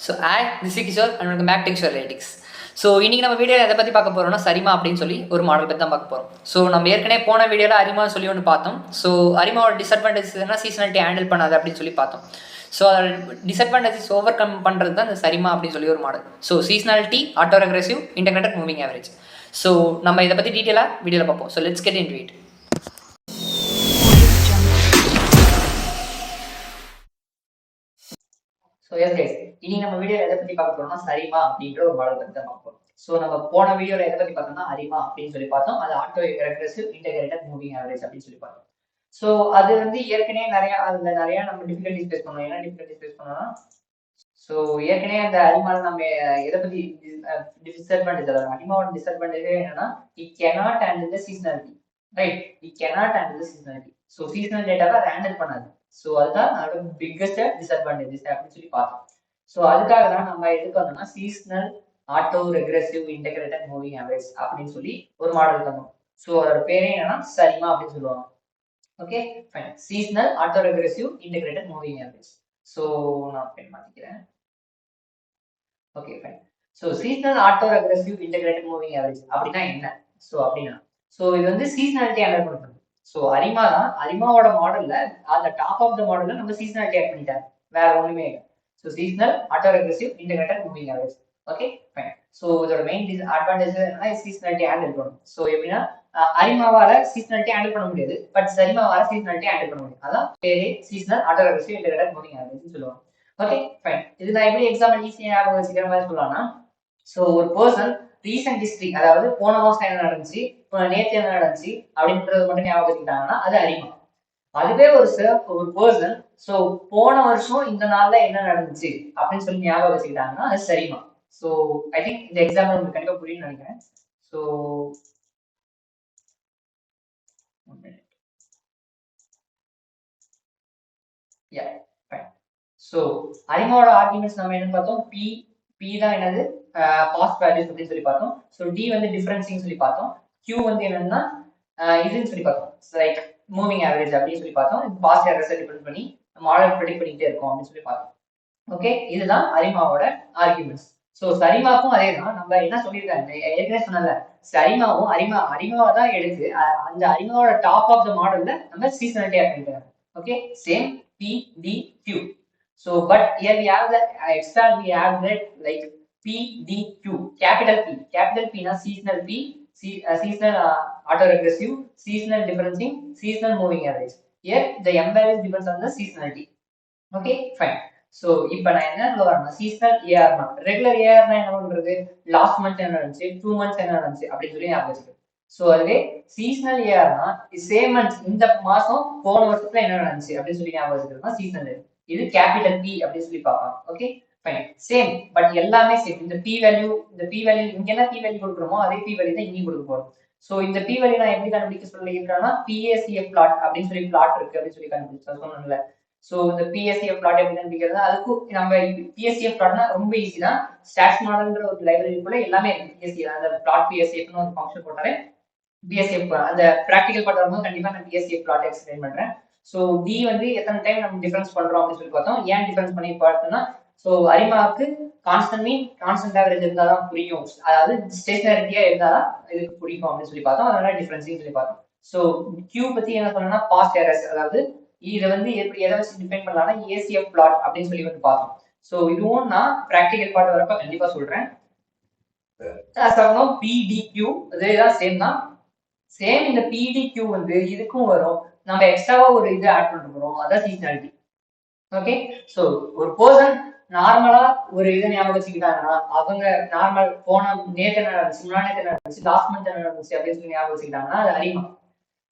So this is Kishore and welcome back to Kishore Latics. So இன்றைக்கி நம்ம வீடியோவில் எதை பற்றி பார்க்க போகிறோம்னா சரிமா அப்படின்னு சொல்லி ஒரு மாடல் பற்றி தான் பார்க்க போகிறோம். ஸோ நம்ம ஏற்கனவே போன வீடியோவில் அரிமா சொல்லி ஒன்று பார்த்தோம். ஸோ அரிமாவோட டிஸ்அட்வான்டேஜ் என்ன, சீசனாலிட்டி ஹேண்டில் பண்ணாது அப்படின்னு சொல்லி பார்த்தோம். ஸோ அதோட டிஸ்அட்வான்டேஜஸ் ஓவர் கம் பண்ணுறது தான் இந்த சரிமா அப்படின்னு சொல்லி ஒரு model. So seasonality, auto regressive, integrated moving average. So நம்ம இதை பற்றி டீட்டெயிலாக வீடியோவில் பார்ப்போம். So let's get into it. So yes guys, இனி நம்ம வீடியோவில் எதை பற்றி பார்க்க போறோம்னா சரிமா அப்படின்ற ஒரு மாடல் பற்றி தான் பார்ப்போம். ஸோ நம்ம போன வீடியோவில் எதை பற்றி பார்த்தோம்னா அரிமா அப்படின்னு சொல்லி பார்த்தோம். அது auto regressive integrated moving average அப்படின்னு சொல்லி பார்த்தோம். ஸோ அது வந்து ஏற்கனவே நிறைய நம்ம டிஃபிகல்ட்டிஸ் ஃபேஸ் பண்ணோம். என்ன டிஃபிகல்ட்டிஸ் ஃபேஸ் பண்ணோம்னா, ஸோ ஏற்கனவே அந்த அரிமால நம்ம எதை பற்றி டிஸ்அட்வான்டேஜ், அதாவது அரிமாவோட டிஸ்அட்வான்டேஜ் என்னன்னா it cannot handle the seasonality. Right, it cannot handle the seasonality. So seasonal டேட்டாவை ஹேண்டில் பண்ணாது. ஸோ அதுதான் அதோட பிக்கஸ்ட் டிஸ்அட்வான்டேஜஸ் அப்படின்னு சொல்லி பார்த்தோம். ஸோ அதுக்காக தான் நம்ம எதுக்கு வந்தோம்னா seasonal auto regressive integrated moving average அப்படின்னு சொல்லி ஒரு மாடல் தந்தோம். ஸோ அதோட பேரே என்னன்னா சரிமா அப்படின்னு சொல்லுவாங்க. Okay fine, seasonal auto regressive integrated moving average. So நான் பென் மாத்திக்கிறேன். Okay fine. So seasonal auto regressive integrated moving average அப்படின்னா என்ன? ஸோ இது வந்து சீசனாலிட்டி ஹேண்டில் பண்ணுறது. ஸோ அரிமா தான், அரிமாவோட மாடல்ல அந்த டாப் ஆஃப் த மாடல்ல நம்ம சீசனாலிட்டி ஆட் பண்ணிட்டாங்க, வேற ஒண்ணுமே இல்லை. So seasonal auto regressive integrated moving average. Okay fine. So இதோட மெயின் அட்வான்டேஜ் என்னன்னா சீசனாலிட்டி ஹேண்டில் பண்ணணும். ஸோ எப்படின்னா அரிமாவால சீசனாலிட்டி ஹேண்டில் பண்ண முடியாது, பட் சரிமாவால சீசனாலிட்டி ஹேண்டில் பண்ண முடியும். அதான் பேரே seasonal auto regressive integrated moving average சொல்லுவாங்க. Okay fine. இது நான் எப்படி எக்ஸாம்பிள் ஈஸியாக ஞாபகம் வச்சுக்கிற மாதிரி சொல்லலாம்னா, ஸோ ஒரு பர்சன் ரீசன்ட் ஹிஸ்டரி, அதாவது போன மாசம் என்ன நடந்துச்சு, நேற்று என்ன நடந்துச்சு அப்படின்றது மட்டும் ஞாபகம் வச்சுக்கிட்டாங்கன்னா அது அரிமா. அதுவே ஒரு பர்சன் ஸோ போன வருஷம் இந்த நாள்ல என்ன நடந்துச்சு அப்படின்னு சொல்லி ஞாபகம் வச்சுக்கிட்டாங்கன்னா அது சரிமா. ஸோ ஐ திங்க் இந்த எக்ஸாம்பிள் உங்களுக்கு கண்டிப்பா புரியும்னு நினைக்கிறேன். ஸோ ஸோ அரிமாவோட ஆர்குமெண்ட்ஸ் நம்ம என்னன்னு பார்த்தோம். பி தான் என்னது, பாஸ்ட் வேல்யூஸ் அப்படின்னு சொல்லி பார்த்தோம். ஸோ டி வந்து டிஃபரன்சிங் சொல்லி பார்த்தோம். கியூ வந்து என்னன்னா இதுன்னு சொல்லி பார்த்தோம், லைக் மூவிங் ஆவரேஜ் அப்படின்னு சொல்லி பார்த்தோம். பாஸ்ட் ஆவரேஜ் டிபெண்ட் பண்ணி மாடல் ப்ரெடிக்ட் பண்ணிக்கிட்டே இருக்கும் அப்படின்னு சொல்லி பார்த்தோம். ஓகே, இதுதான் அரிமாவோட ஆர்குமெண்ட்ஸ். ஸோ சரிமாவுக்கும் அதே தான். நம்ம என்ன சொல்லியிருக்காங்க ஏற்கனவே சொன்னல, சரிமாவும் அரிமாவை தான் எடுத்து அந்த அரிமாவோட டாப் ஆஃப் த மாடல்ல நம்ம சீசனாலிட்டி ஆட் பண்ணிருக்காங்க. Okay, same P D Q. So, but here we have the extra, we have that like PDQ, capital P. Capital P na seasonal P, seasonal auto regressive, seasonal differencing, seasonal moving average. Here the M value depends on the seasonality. Okay, fine. So, இப்போ நான் என்ன சொல்ல வரேன்னா seasonal ஏஆர்னா, regular ஏஆர்னா என்ன பண்றது, last month என்ன நடந்துச்சு, 2 months என்ன நடந்துச்சு அப்படின்னு சொல்லி ஞாபகம் வச்சுக்கணும். ஸோ அதுவே சீசனல் ஏஆர்னா சேம் மந்த், இந்த மாசம் போன வருஷத்துல என்ன நடந்துச்சு அப்படின்னு சொல்லி ஞாபகம் வச்சுக்கிறது தான் சீசனல். இது கேபிட்டல் பி அப்படின்னு சொல்லி பார்க்கலாம். ஓகே ஃபைன், சேம் பட் எல்லாமே சேம். இந்த பி வேல்யூ இங்க என்ன பி வேல்யூ கொடுக்குறோமோ அதே பி வேல்யூ தான் இங்கே கொடுக்க போறோம். ஸோ இந்த பி வேல்யூ நான் எப்படி கண்டுபிடிக்க சொல்லியிருக்கேன்னா பிஏசிஎஃப் பிளாட் அப்படின்னு சொல்லி பிளாட் இருக்கு அப்படின்னு சொல்லி கண்டுபிடிச்சா சொன்னோம்ல. ஸோ இந்த பிஎஸ்சிஎஃப் பிளாட் எப்படி கண்டுபிடிக்கிறது, அதுக்கும் நம்ம பிஎஸ்சிஎஃப் பிளாட்னா ரொம்ப ஈஸி தான். ஸ்டாட்ஸ் மாடல்ன்ற ஒரு லைப்ரரிக்குள்ள எல்லாமே இருக்கு. பிஎஸ்சி அந்த பிளாட் பிஎஸ்சிஎஃப்னு ஒரு ஃபங்க்ஷன் போட்டாலே பிஎஸ்சிஎஃப் அந்த ப்ராக்டிகல் பார்ட் வரும்போது கண்டிப்பா நான் பிஎஸ்சிஎஃப் பிளாட் எக்ஸ்பிளைன் பண்றேன். ஸோ டி வந்து எத்தனை டைம் நம்ம டிஃபரன்ஸ் பண்றோம் அப்படின்னு சொல்லி பார்த்தோம். ஏன் டிஃபரன்ஸ் பண்ணி பார்த்தோம்னா, ஸோ அரிமாவுக்கு கான்ஸ்டன்ட் மீன் கான்ஸ்டன்ட் ஆவரேஜ் இருந்தால் தான் புரியும், அதாவது ஸ்டேஷனரிட்டியா இருந்தால் தான் இதுக்கு பிடிக்கும் அப்படின்னு சொல்லி பார்த்தோம். அதனால டிஃபரன்ஸையும் சொல்லி பார்த்தோம். ஸோ கியூ பத்தி என்ன சொன்னா பாஸ்ட் ஏரஸ், அதாவது இதை வந்து எப்படி எதை வச்சு டிஃபைன் பண்ணலாம்னா ஏசிஎஃப் பிளாட் அப்படின்னு சொல்லி வந்து பார்த்தோம். ஸோ இதுவும் நான் ப்ராக்டிகல் பார்ட் வரப்ப கண்டிப்பா சொல்றேன். பிடிக்யூ இதேதான் சேம் தான். சேம் இந்த பிடிக்யூ வந்து இதுக்கும் வரும், நம்ம எக்ஸ்ட்ராவா ஒரு இது ஆட் பண்ண போறோம், அதான் சீசனாலிட்டி. ஓகே, சோ ஒரு பர்சன் நார்மலா ஒரு இதை ஞாபகம் வச்சுக்கிட்டாங்கன்னா அவங்க நார்மல் போன நேற்று என்ன நடந்துச்சு, முன்னாடி என்ன நடந்துச்சு, லாஸ்ட் மந்த் என்ன நடந்துச்சு அப்படின்னு சொல்லி ஞாபகம் வச்சுக்கிட்டாங்கன்னா அது அரிமா.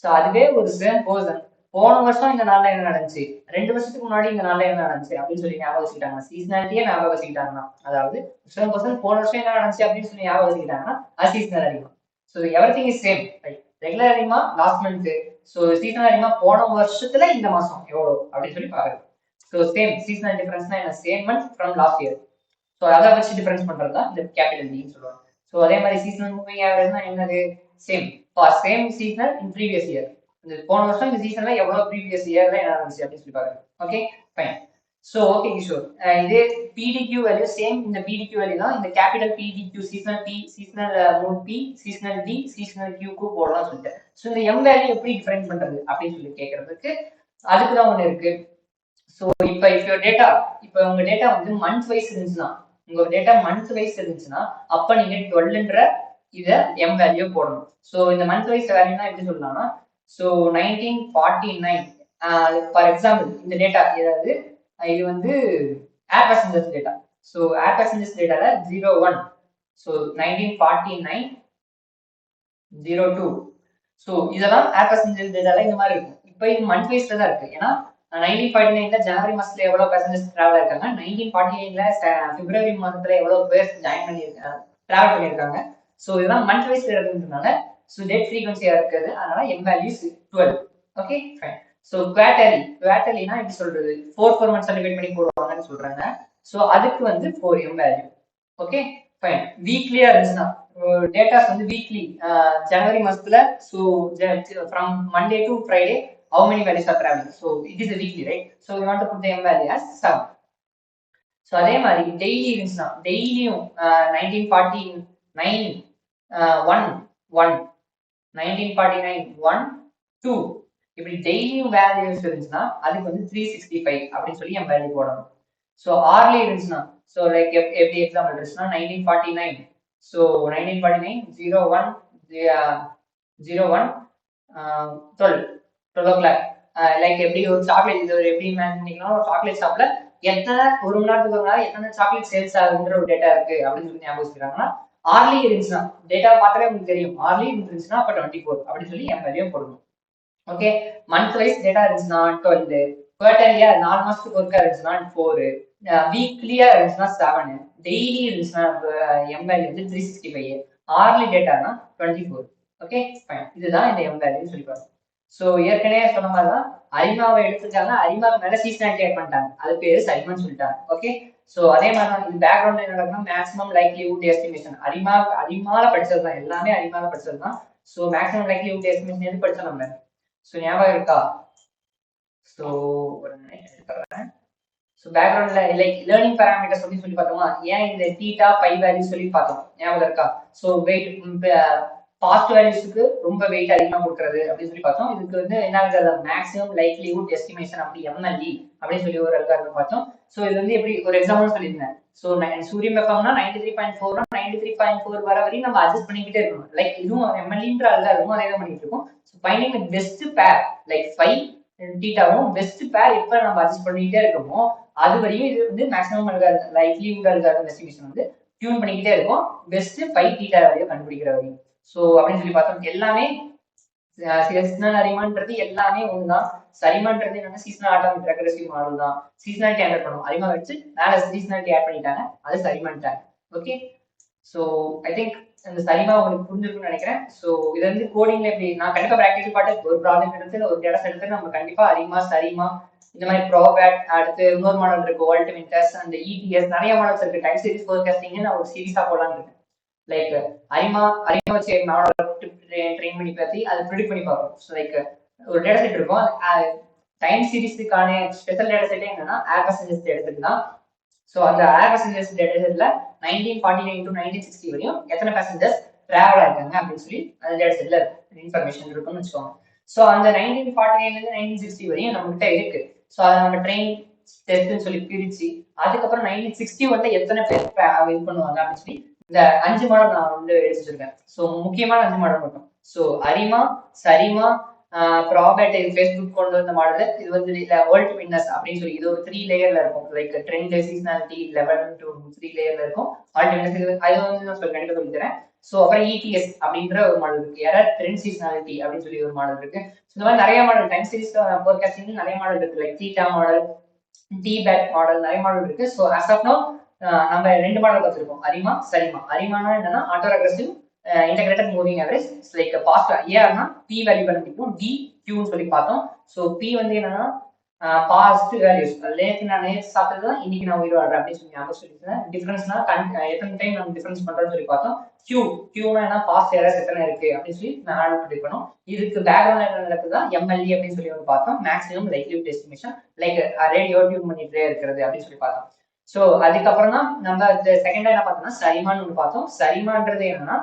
சோ அதுவே ஒரு சேம் பர்சன் போன வருஷம் இந்த நாள்ல என்ன நடந்துச்சு, 2 வருஷத்துக்கு முன்னாடி இந்த நாள்ல என்ன நடந்துச்சு அப்படின்னு சொல்லி ஞாபகம் வச்சுக்கிட்டாங்க, சீசனாலிட்டியே ஞாபகம் வச்சுக்கிட்டாங்கன்னா, அதாவது சேம் பர்சன் போன வருஷம் என்ன நடந்துச்சு அப்படின்னு சொல்லி ஞாபகம் வச்சுக்கிட்டாங்கன்னா அது seasonal ARIMA. So everything is same. Regular ARIMA last month, so seasonal ARIMA போன வருஷத்துல இந்த மாசம் எவ்வளோ அப்படின்னு சொல்லி பாருங்க. ஸோ சேம் சீசனல் டிஃபரன்ஸ்னா என்ன, same month from last year. So அதை வச்சு டிஃபரன்ஸ் பண்றது தான் இந்த கேபிட்டல் டின்னு சொல்லுவாங்க. ஸோ அதே மாதிரி சீசனல் மூவிங் ஆவரேஜ்னா என்னது, same for same seasonal in previous year. இந்த போன வருஷம் இந்த சீசன்ல எவ்வளவு ப்ரீவியஸ் இயர்ல என்ன நடந்துச்சு அப்படின்னு சொல்லி பாருங்க. Okay fine. So okay Kishore, இதே பிடிக்யூ வேல்யூ சேம், இந்த பிடிக்யூ வேல்யூ தான் இந்த capital P D Q seasonal P, seasonal mode P, seasonal D, seasonal கியூக்கு போடலாம் சொல்லிட்டு. ஸோ இந்த எம் வேல்யூ எப்படி டிஃபைன் பண்றது அப்படின்னு சொல்லி கேட்கறதுக்கு அதுக்கு தான் ஒன்று இருக்கு. ஸோ இப்போ இஃப் யோர் டேட்டா, இப்போ உங்க டேட்டா வந்து மந்த் வைஸ் இருந்துச்சுன்னா, உங்க டேட்டா மந்த் வைஸ் இருந்துச்சுன்னா அப்ப நீங்க 12ன்ற இதை எம் வேல்யூ போடணும். ஸோ இந்த மந்த் வைஸ் வேல்யூனா எப்படி சொல்லலாம்னா, ஸோ 1949 ஃபார் எக்ஸாம்பிள் இந்த டேட்டா ஏதாவது இது வந்து ஏர் passengers data. So air passengers டேட்டால 01, so 1949 02. So இதெல்லாம் ஏர் பேசஞ்சர்ஸ் டேட்டால இந்த மாதிரி இருக்கும். இப்போ இது மந்த் வைஸ்ல தான் இருக்கு. ஏன்னா 1949ல ஜனவரி மாசத்துல எவ்வளவு பேசஞ்சர்ஸ் டிராவல் இருக்காங்க, 1949ல பிப்ரவரி மாசத்துல எவ்வளவு பேர் ஜாயின் பண்ணிருக்காங்க, டிராவல் பண்ணிருக்காங்க. ஸோ இதெல்லாம் மந்த் வைஸ்ல இருக்கிறதுனால ஸோ டேட் ஃப்ரீக்வன்சியா இருக்குது, அதனால M values 12. Okay fine. So குவார்டர்லினா எப்படி சொல்றது, 4 மந்த்ஸ் டிவைட் பண்ணி போடுவாங்கன்னு சொல்றாங்க. ஸோ அதுக்கு வந்து 4 எம் வேல்யூ. Okay fine. வீக்லியா இருந்துச்சுன்னா டேட்டாஸ் வந்து வீக்லி ஜனவரி மாசத்துல, so from Monday to Friday how many values are traveling, so it is a weekly, right? So we want to put the m value as 7. so அதே மாதிரி daily இருந்துச்சுன்னா டெய்லியும் 1949 1 1 1949 1 2 இப்படி டெய்லியும் வேல்யூஸ் இருந்துச்சுன்னா அதுக்கு வந்து 365 அப்படின்னு சொல்லி என் வேல்யூ போடணும். ஸோ ஆர்லி இருந்துச்சுன்னா, ஸோ லைக் எப்படி எக்ஸாம்பிள் இருந்துச்சுன்னா 1949, ஸோ 1949 01 01 12 o'clock. லைக் எப்படி ஒரு சாக்லேட், இது ஒரு எப்படி இமேஜின் பண்ணிக்கலாம், ஒரு சாக்லேட் ஷாப்ல எத்தனை ஒரு மணி நேரத்துக்கு ஒரு நாள் எத்தனை சாக்லேட் சேல்ஸ் ஆகுன்ற ஒரு டேட்டா இருக்கு அப்படின்னு சொல்லி ஞாபகம் வச்சுக்கிறாங்கன்னா, ஆர்லி இருந்துச்சுன்னா டேட்டா பார்த்தாலே உங்களுக்கு தெரியும், ஆர்லி இருந்துச்சுன்னா அப்ப 24 அப்படின்னு சொல்லி என் வேல்யூ போடணும். ஓகே, மந்த் வைஸ் டேட்டா இருந்துச்சுன்னா 12, குவார்டர்லியா 4 மாசத்துக்கு ஒர்க்கா இருந்துச்சுன்னா 4, வீக்லியா இருந்துச்சுன்னா 7, டெய்லி இருந்துச்சுன்னா எம் வேல்யூ வந்து 365, ஆர்லி டேட்டானா 24. Okay fine. இதுதான் இந்த எம் வேல்யூ சொல்லி பாருங்க. ஸோ ஏற்கனவே சொன்ன மாதிரி தான் அரிமாவை எடுத்துட்டாங்க, அரிமாவுக்கு மேல சீசனாலிட்டி ஆட் பண்ணிட்டாங்க, அது பேரு சரிமான்னு சொல்லிட்டாங்க. ஓகே, ஸோ அதே மாதிரி தான் இது பேக்ரவுண்ட்ல என்ன நடக்கும்னா மேக்ஸிமம் லைக்லிஹுட் எஸ்டிமேஷன், அரிமால படிச்சது தான், எல்லாமே அரிமால படிச்சது தான். ஸோ மேக்ஸிமம் லைக்லிஹுட் எஸ்டிமேஷன் எது படிச்சோம் நம்ம, ஸோ ஞாபகம் இருக்கா? ஸோ ஒரு நிமிஷம் எடுத்துறேன். ஸோ பேக்ரவுண்ட்ல லைக் லேர்னிங் பேராமீட்டர்ஸ் அப்படின்னு சொல்லி பார்த்தோமா, ஏன் இந்த தீட்டா பை வேல்யூ சொல்லி பார்த்தோம், ஞாபகம் இருக்கா? ஸோ வெயிட் பாஸ்ட் வேல்யூஸ்க்கு ரொம்ப வெயிட் அதிகமாக கொடுக்கறது அப்படின்னு சொல்லி பார்த்தோம். இதுக்கு வந்து என்ன மேக்ஸிமம் லைக்லிஹுட் எஸ்டிமேஷன் அப்படி எம்எல்இ அப்படின்னு சொல்லி ஒரு அல்காரிதம் பார்த்தோம். ஸோ இது வந்து எப்படி ஒரு எக்ஸாம்பிள் சொல்லியிருந்தேன். ஸோ சூரியன் வெப்பம்னா 93.4 93.4 வர வரையும் நம்ம அட்ஜஸ்ட் பண்ணிக்கிட்டே இருக்கணும். லைக் இதுவும் எம்எல்இன்ற அல்காரிதமும் அதே தான் பண்ணிட்டு இருக்கோம். ஸோ ஃபைண்டிங் பெஸ்ட் பேர் லைக் 5 தீட்டாவும் பெஸ்ட் பேர் எப்ப நம்ம அட்ஜஸ்ட் பண்ணிக்கிட்டே இருக்கோமோ அது வரையும் இது வந்து maximum algorithm likelihood algorithm estimation வந்து டியூன் பண்ணிக்கிட்டே இருக்கும், பெஸ்ட் 5 தீட்டா வரையும் கண்டுபிடிக்கிற வரையும். ஸோ அப்படின்னு சொல்லி பார்த்தோம். எல்லாமே சீசனல் அரிமான்றது எல்லாமே ஒண்ணுதான். சரிமான்றது என்னன்னா சீசனல் ஆட்டோமேட்டிக் ரெக்ரெசிவ் மாடல் தான். சீசனாலிட்டி ஆட் பண்ணும், அரிமா வச்சு மேல சீசனாலிட்டி ஆட் பண்ணிட்டாங்க, அது சரிமான்ட்டாங்க. ஓகே, ஸோ ஐ திங்க் இந்த சரிமா உங்களுக்கு புரிஞ்சிருக்கும்னு நினைக்கிறேன். ஸோ இது வந்து கோடிங்ல எப்படி நான் கண்டிப்பா ப்ராக்டிகல் பார்த்து ஒரு ப்ராஜெக்ட் எடுத்து ஒரு டேட்டா எடுத்து நம்ம கண்டிப்பா அரிமா சரிமா இந்த மாதிரி ப்ரோபேட், அடுத்து இன்னொரு மாடல் இருக்கு வால்ட் விண்டர்ஸ் அண்ட் இடிஎஸ், நிறைய மாடல்ஸ் இருக்கு. டைம் சீரிஸ் ஃபோர்காஸ்டிங் நான் ஒரு சீரிஸா போடலான்னு இருக்கேன். லைக் அரிமா வச்சு மாடல் ட்ரெயின் பண்ணி பார்த்து அதை ப்ரிடிக்ட் பண்ணி பார்ப்போம். ஸோ லைக் ஒரு டேட்டா செட் இருக்கும், டைம் சீரிஸுக்கான ஸ்பெஷல் டேட்டா செட்டே என்னன்னா ஏர் பேசஞ்சர்ஸ் டேட்டா செட் தான். ஸோ அந்த ஏர் பேசஞ்சர்ஸ் டேட்டா செட்ல 1949 to 1960 வரையும் எத்தனை பேசஞ்சர்ஸ் டிராவல் ஆயிருக்காங்க அப்படின்னு சொல்லி அந்த டேட்டா செட்ல இன்ஃபர்மேஷன் இருக்குன்னு வச்சுக்கோங்க. ஸோ அந்த 1949 1960 வரையும் நம்ம கிட்ட இருக்கு. ஸோ அதை நம்ம ட்ரெயின் டெஸ்ட்னு சொல்லி பிரிச்சு அதுக்கப்புறம் 1961 எத்தனை பேர் இது பண்ணுவாங்க அப்படின்னு சொல்லி இந்த 5 மாடல் நான் வந்து எடுத்து வச்சிருக்கேன். ஸோ முக்கியமான 5 மாடல் மட்டும். ஸோ அரிமா, சரிமா, ப்ராபேட், இது ஃபேஸ்புக் கொண்டு வந்த மாடல், இது வந்து வேர்ல்ட் வின்னர்ஸ் அப்படின்னு சொல்லி இது ஒரு 3 லேயர்ல இருக்கும். லைக் ட்ரெண்ட், சீசனாலிட்டி 11 to 3 லேயர்ல இருக்கும். வேர்ல்ட் வின்னர்ஸ் இது அது வந்து நான் கண்டிப்பா சொல்லி தரேன். ஸோ அப்புறம் இடிஎஸ் அப்படின்ற ஒரு மாடல் இருக்கு, எரர் ட்ரெண்ட் சீசனாலிட்டி அப்படின்னு சொல்லி ஒரு மாடல் இருக்கு. இந்த மாதிரி நிறைய மாடல் டைம் சீரிஸ் ஃபோர்காஸ்டிங் நிறைய மாடல் இருக்கு. Like theta model, TBATS model, நிறைய மாடல் இருக்கு. ஸோ அஸ் ஆஃப் நோ நம்ம 2 மாடல் பார்த்துருக்கோம், அரிமா சரிமா. அரிமானா என்னன்னா auto regressive integrated moving average, like past ஏஆர்னா பி வேல்யூ கண்டுபிடிக்கும், டி கியூன்னு சொல்லி பார்த்தோம். ஸோ பி வந்து என்னன்னா பாஸ்ட் வேல்யூஸ் நேற்று சாப்பிட்டது தான் இன்னைக்கு நான் உயிர் வாழ்றேன் அப்படின்னு சொல்லி ஞாபகம் சொல்லியிருந்தேன். டிஃபரன்ஸ்னா எத்தனை டைம் நம்ம டிஃபரன்ஸ் பண்றோம்னு சொல்லி பார்த்தோம். கியூனா என்ன பாஸ்ட் எரர்ஸ் எத்தனை இருக்கு அப்படின்னு சொல்லி நான் படிக்கணும். இதுக்கு பேக்ரவுண்ட் என்ன நடக்குதா எம்எல்இ அப்படின்னு சொல்லி வந்து பார்த்தோம். Maximum likelihood estimation like radio tune பண்ணிட்டே இருக்கிறது அப்படின்னு சொல்லி பார்த்தோம். ஸோ அதுக்கப்புறம் தான் நம்ம செகண்டா என்ன பார்த்தோம்னா சரிமான்னு ஒன்று பார்த்தோம். சரிமான்றது என்னன்னா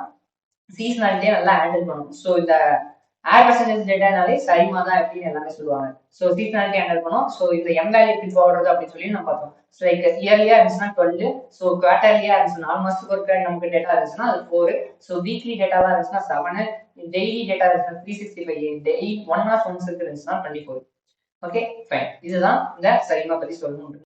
சீசனாலிட்டியே நல்லா ஹேண்டில் பண்ணும். ஸோ இந்த ஏர் பர்சன்டேஜ் டேட்டானாலே சரிமா தான் அப்படின்னு எல்லாமே சொல்லுவாங்க. ஸோ சீசனாலிட்டி ஹேண்டில் பண்ணும். ஸோ இந்த எம் வேல்யூ எப்படி போடுறது அப்படின்னு சொல்லி நம்ம பார்த்தோம். ஸோ லைக் இயர்லியா இருந்துச்சுன்னா 12, ஸோ குவார்டர்லியா இருந்துச்சுன்னா 4 மாசத்துக்கு ஒரு நமக்கு டேட்டா இருந்துச்சுன்னா அது 4, ஸோ வீக்லி டேட்டாவா இருந்துச்சுன்னா 7, டெய்லி டேட்டா இருந்துச்சுன்னா 365, டெய்லி 1 hour ஒன்ஸ் இருந்துச்சுன்னா 24. Okay fine. இதுதான் இந்த சரிமா பத்தி சொல்லணும்.